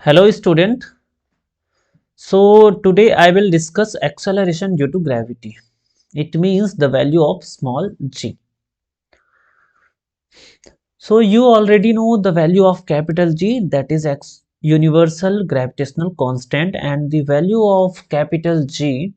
Hello student. So today I will discuss acceleration due to gravity. It means the value of small g. So you already know the value of capital G, that is universal gravitational constant, and the value of capital G,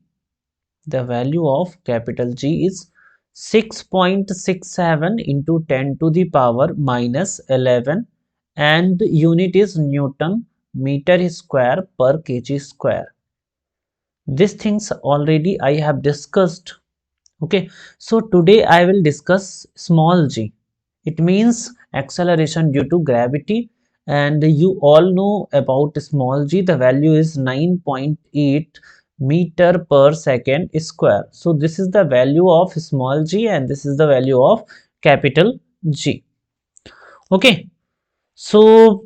is 6.67 into 10 to the power minus 11, and unit is Newton meter square per kg square. These things already I have discussed. Okay, so today I will discuss small g. It means acceleration due to gravity, and you all know about small g. The value is 9.8 meter per second square. So this is the value of small g and this is the value of capital G. Okay, so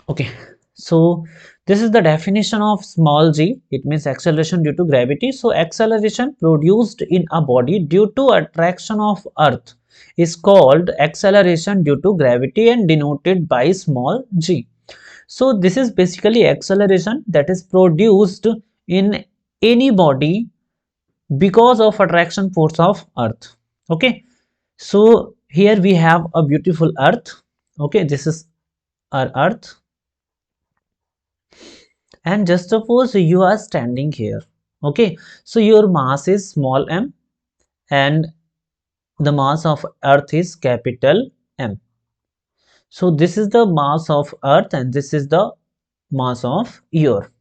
okay, so this is the definition of small g. It means acceleration due to gravity. So acceleration produced in a body due to attraction of earth is called acceleration due to gravity and denoted by small g. So this is basically acceleration that is produced in any body because of attraction force of earth. Okay, so here we have a beautiful earth. Okay, this is our earth, and just suppose you are standing here. Okay, so your mass is small m and the mass of earth is capital M. So this is the mass of earth and this is the mass of your.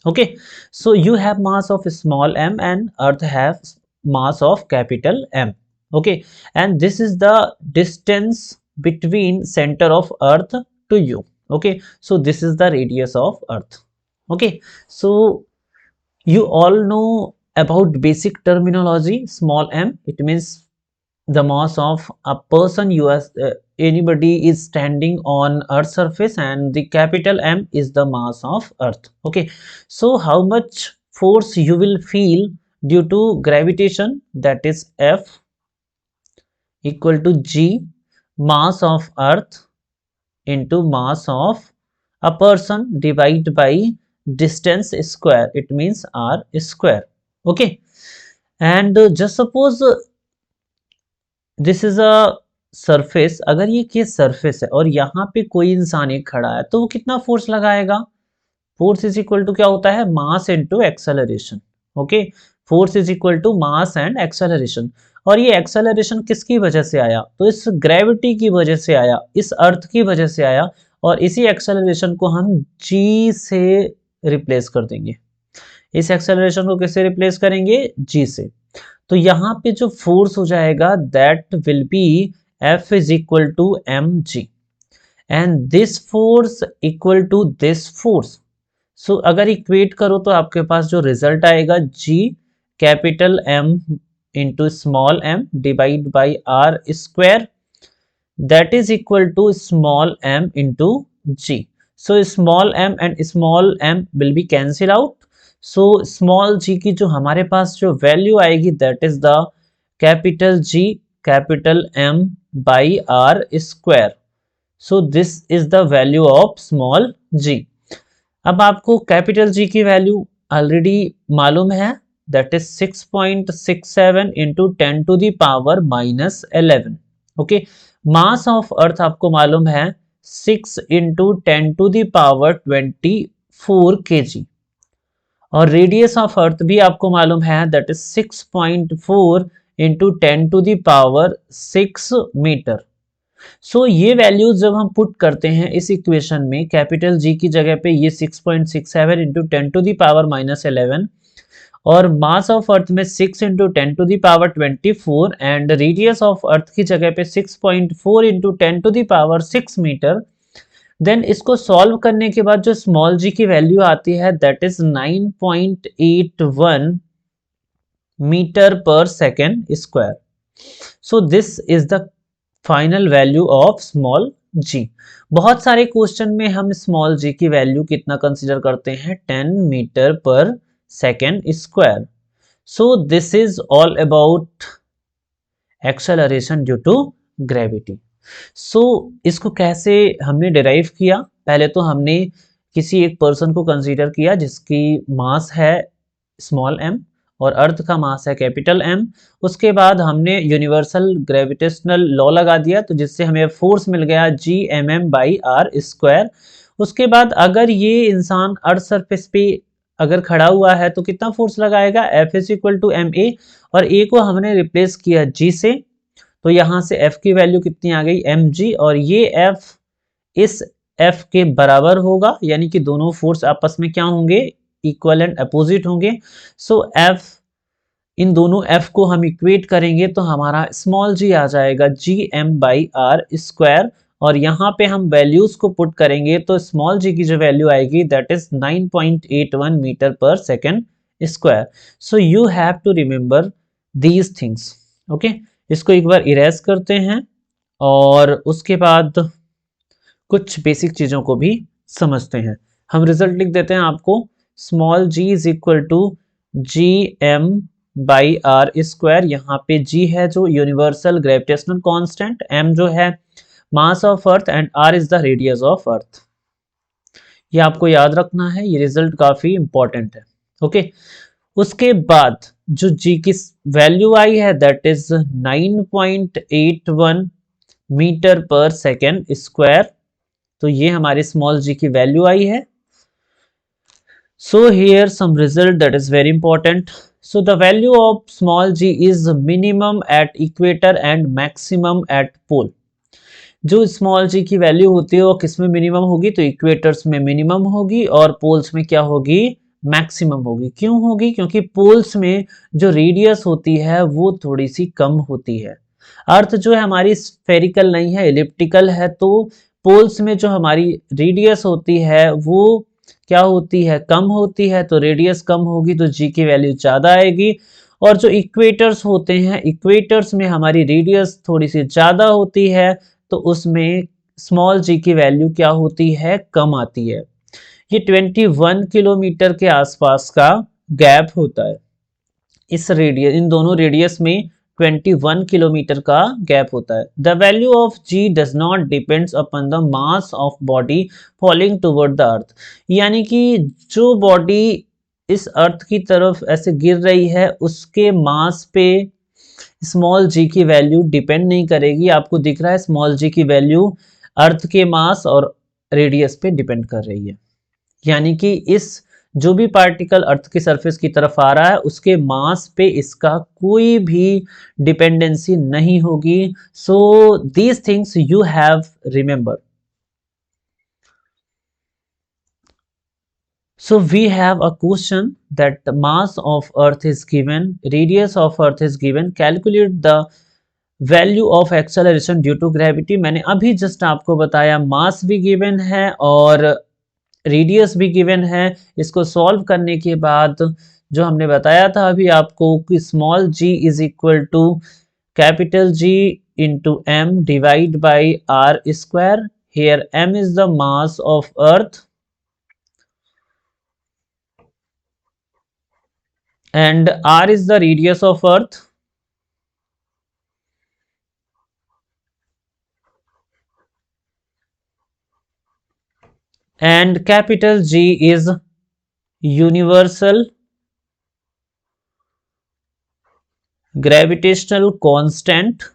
Okay, so you have mass of small m and earth has mass of capital M. Okay, and this is the distance between center of earth to you. Okay, so this is the radius of earth. Okay, so you all know about basic terminology. Small m, it means the mass of a person. Anybody is standing on earth surface, and the capital M is the mass of earth. Okay, so how much force you will feel due to gravitation, that is F equal to G mass of earth into mass of a person divided by distance square, it means R square. Okay, and just suppose this is a surface. अगर ये case surface है और यहाँ पे कोई इंसान एक खड़ा है तो वो कितना फोर्स लगाएगा? फोर्स इज इक्वल टू क्या होता है? Mass into acceleration. Okay, force is equal to mass and acceleration. और ये एक्सेलरेशन किसकी वजह से आया? तो इस ग्रेविटी की वजह से आया, इस अर्थ की वजह से आया, और इसी एक्सेलरेशन को हम जी से रिप्लेस कर देंगे. इस एक्सेलरेशन को किससे रिप्लेस करेंगे? जी से. तो यहाँ पे जो फोर्स हो जाएगा that will be F is equal to m g, and this force equal to this force. So अगर इक्वेट करो तो आपके पास जो रिजल्ट आएगा G capital M into small m divide by r square, that is equal to small m into G. So small m and small m will be cancel out. So small g की जो हमारे पास जो value आएगी that is the capital G capital M by r square. So this is the value of small g. अब आपको capital G की value already मालूम है, that is 6.67 into 10 to the power minus 11. Okay, mass of earth आपको मालूम है 6 into 10 to the power 24 kg, और radius of earth भी आपको मालूम है that is 6.4 into 10 to the power 6 metre. So ये वैल्यूज जब हम पुट करते हैं इस इक्वेशन में, कैपिटल जी की जगह पे ये 6.67 into 10 to the power minus 11, और मास ऑफ अर्थ में 6 into 10 to the power 24, and radius of earth की जगह पे 6.4 into 10 to the power 6 metre. Then इसको सॉल्व करने के बाद जो स्मॉल जी की वैल्यू आती है that is 9.81 metre per second square. So this is the final value of small g. बहुत सारे क्वेश्चन में हम स्मॉल जी की वैल्यू कितना कंसीडर करते हैं? 10 metre per second square. So this is all about acceleration due to gravity. So इसको कैसे हमने डिराइव किया, पहले तो हमने किसी एक पर्सन को कंसीडर किया जिसकी मास है स्मॉल m और अर्थ का मास है कैपिटल M। उसके बाद हमने यूनिवर्सल ग्रेविटेशनल लॉ लगा दिया, तो जिससे हमें फोर्स मिल गया Gmm/r²। उसके बाद अगर ये इंसान अर्थ सरफेस पे अगर खड़ा हुआ है तो कितना फोर्स लगाएगा, F=ma, और a को हमने रिप्लेस किया g से, तो यहाँ से f की वैल्यू कितनी आ गई mg, और ये f इस f के बराबर होगा, यानी कि दोनों फोर्स आपस में क्या होंगे, इक्वल एंड अपोजिट होंगे। सो f, इन दोनों f को हम इक्वेट करेंगे तो हमारा स्मॉल g आ जाएगा Gm/r², और यहाँ पे हम वैल्यूज को पुट करेंगे तो स्मॉल g की जो वैल्यू आएगी that is 9.81 metre per second square. So you have to remember these things. Okay, इसको एक बार इरेज करते हैं और उसके बाद कुछ बेसिक चीज़ों को भी समझते हैं। हम रिजल्ट लिख देते हैं आपको, small g is equal to Gm/r²। यहाँ पे g है जो यूनिवर्सल ग्रेविटेशनल कांस्टेंट, m जो है मास of earth, and r is the radius of अर्थ। ये आपको याद रखना है, ये रिजल्ट काफी इंपॉर्टेंट है। ओके, उसके बाद जो g की वैल्यू आई है that is 9.81 metre per second square, तो ये हमारी स्मॉल g की वैल्यू आई है। So here some result that is very important. So the value of small g is minimum at equator and maximum at pole. जो small g की value होती है वो किस में मिनिमम होगी, तो इक्वेटर्स में मिनिमम होगी और पोल्स में क्या होगी, मैक्सिमम होगी। क्यों होगी, क्योंकि पोल्स में जो रेडियस होती है वो थोड़ी सी कम होती है। अर्थ जो है हमारी स्फेरिकल नहीं है, एलिप्टिकल है, तो पोल्स में जो हमारी रेडियस होती है वो क्या होती है, कम होती है, तो रेडियस कम होगी तो g की वैल्यू ज़्यादा आएगी। और जो इक्वेटर्स होते हैं, इक्वेटर्स में हमारी रेडियस थोड़ी सी ज़्यादा होती है, तो उसमें स्मॉल g की वैल्यू क्या होती है, कम आती है। ये 21 किलोमीटर के आसपास का गैप होता है। इस रेडियस, इन दोनों रेडियस में 21 किलोमीटर का गैप होता है। The value of g does not depends upon the mass of body falling toward the earth. यानी कि जो बॉडी इस अर्थ की तरफ ऐसे गिर रही है उसके मास पे स्मॉल g की वैल्यू डिपेंड नहीं करेगी। आपको दिख रहा है स्मॉल g की वैल्यू अर्थ के मास और रेडियस पे डिपेंड कर रही है, यानी कि इस जो भी पार्टिकल अर्थ की सरफेस की तरफ आ रहा है उसके मास पे इसका कोई भी डिपेंडेंसी नहीं होगी। So these things you have remember. So we have a question that the mass of earth is given, radius of earth is given, calculate the value of acceleration due to gravity। मैंने अभी just आपको बताया मास भी given है और radius भी given है। इसको सॉल्व करने के बाद जो हमने बताया था अभी आपको कि small g is equal to capital G into m divide by r²। Here m is the mass of earth and r is the radius of earth, and capital G is universal gravitational constant,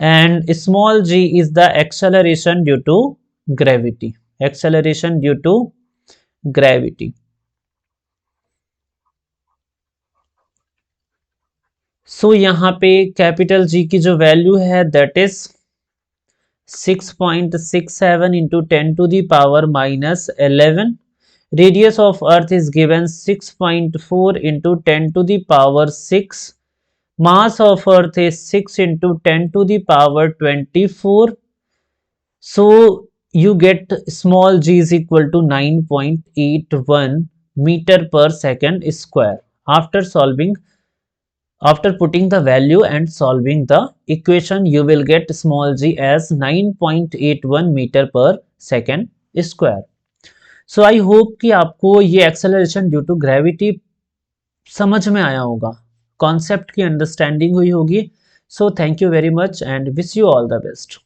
and small g is the acceleration due to gravity, acceleration due to gravity। सो यहाँ पे capital G की जो value है that is 6.67 into 10 to the power minus 11। Radius of earth is given 6.4 into 10 to the power 6। Mass of earth is 6 into 10 to the power 24। So you get small g is equal to 9.81 meter per second square after solving, after putting the value and solving the equation you will get small g as 9.81 meter per second square। So I hope कि आपको ये acceleration due to gravity समझ में आया होगा, concept की understanding हुई होगी। So thank you very much and wish you all the best.